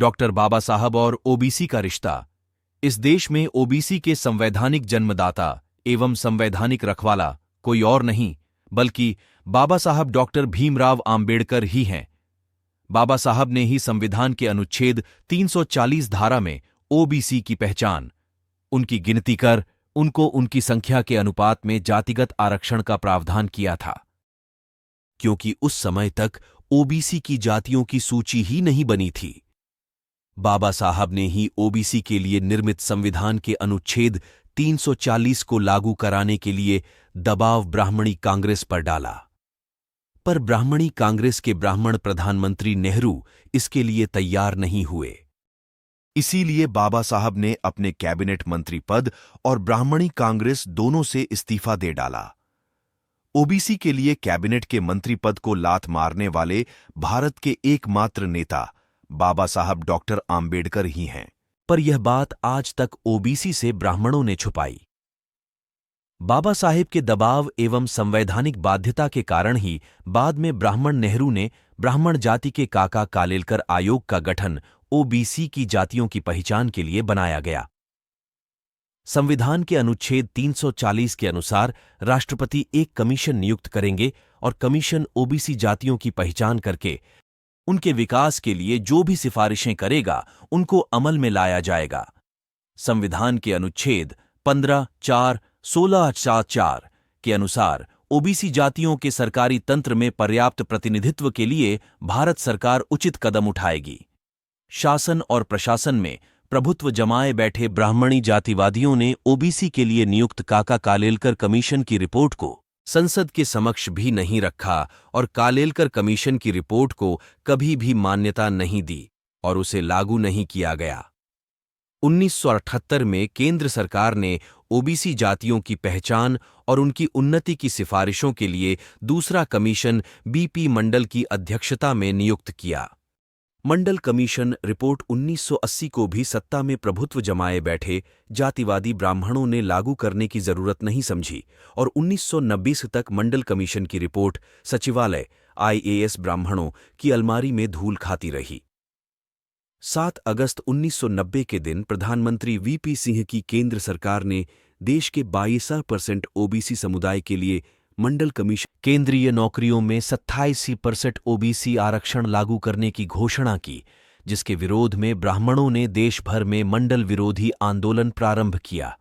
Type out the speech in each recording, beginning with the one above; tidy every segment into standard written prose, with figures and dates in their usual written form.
Doctor बाबा साहब और OBC का रिश्ता। इस देश में ओबीसी के संवैधानिक जन्मदाता एवं संवैधानिक रखवाला कोई और नहीं बल्कि बाबा साहब डॉक्टर भीमराव आंबेडकर ही हैं। बाबा साहब ने ही संविधान के अनुच्छेद 340 धारा में ओबीसी की पहचान, उनकी गिनती कर उनको उनकी संख्या के अनुपात में जातिगत आरक्षण का प्रावधान किया था, क्योंकि उस समय तक ओबीसी की जातियों की सूची ही नहीं बनी थी। बाबा साहब ने ही ओबीसी के लिए निर्मित संविधान के अनुच्छेद 340 को लागू कराने के लिए दबाव ब्राह्मणी कांग्रेस पर डाला, पर ब्राह्मणी कांग्रेस के ब्राह्मण प्रधानमंत्री नेहरू इसके लिए तैयार नहीं हुए। इसीलिए बाबा साहब ने अपने कैबिनेट मंत्री पद और ब्राह्मणी कांग्रेस दोनों से इस्तीफा दे डाला। ओबीसी के लिए कैबिनेट के मंत्री पद को लात मारने वाले भारत के एकमात्र नेता बाबा साहब डॉक्टर आंबेडकर ही हैं, पर यह बात आज तक ओबीसी से ब्राह्मणों ने छुपाई। बाबा साहेब के दबाव एवं संवैधानिक बाध्यता के कारण ही बाद में ब्राह्मण नेहरू ने ब्राह्मण जाति के काका कालेलकर आयोग का गठन ओबीसी की जातियों की पहचान के लिए बनाया गया। संविधान के अनुच्छेद 340 के अनुसार राष्ट्रपति एक कमीशन नियुक्त करेंगे और कमीशन ओबीसी जातियों की पहचान करके उनके विकास के लिए जो भी सिफारिशें करेगा उनको अमल में लाया जाएगा। संविधान के अनुच्छेद 15(4)(16)(4) के अनुसार ओबीसी जातियों के सरकारी तंत्र में पर्याप्त प्रतिनिधित्व के लिए भारत सरकार उचित कदम उठाएगी। शासन और प्रशासन में प्रभुत्व जमाए बैठे ब्राह्मणी जातिवादियों ने ओबीसी के लिए नियुक्त काका कालेलकर कमीशन की रिपोर्ट को संसद के समक्ष भी नहीं रखा और कालेलकर कमीशन की रिपोर्ट को कभी भी मान्यता नहीं दी और उसे लागू नहीं किया गया। 1978 में केंद्र सरकार ने ओबीसी जातियों की पहचान और उनकी उन्नति की सिफारिशों के लिए दूसरा कमीशन बीपी मंडल की अध्यक्षता में नियुक्त किया। मंडल कमीशन रिपोर्ट 1980 को भी सत्ता में प्रभुत्व जमाए बैठे जातिवादी ब्राह्मणों ने लागू करने की जरूरत नहीं समझी और 1990 तक मंडल कमीशन की रिपोर्ट सचिवालय आईएएस ब्राह्मणों की अलमारी में धूल खाती रही। 7 अगस्त 1990 के दिन प्रधानमंत्री वीपी सिंह की केंद्र सरकार ने देश के 22% ओबीसी समुदाय के लिए मंडल कमीशन केंद्रीय नौकरियों में 27% ओबीसी आरक्षण लागू करने की घोषणा की, जिसके विरोध में ब्राह्मणों ने देश भर में मंडल विरोधी आंदोलन प्रारंभ किया।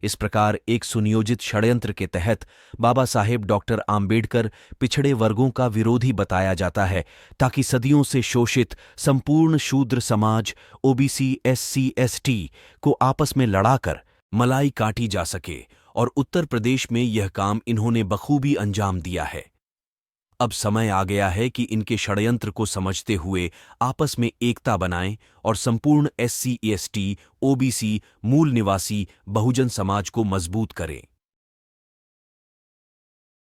इस प्रकार एक सुनियोजित षड्यंत्र के तहत बाबा साहेब डॉक्टर आंबेडकर पिछड़े वर्गों का विरोधी बताया जाता है ताकि सदियों से शोषित संपूर्ण शूद्र समाज ओबीसी एससी एसटी को आपस में लड़ाकर मलाई काटी जा सके और उत्तर प्रदेश में यह काम इन्होंने बखूबी अंजाम दिया है। अब समय आ गया है कि इनके षड्यंत्र को समझते हुए आपस में एकता बनाएं और संपूर्ण एससी एसटी ओबीसी मूल निवासी बहुजन समाज को मजबूत करें।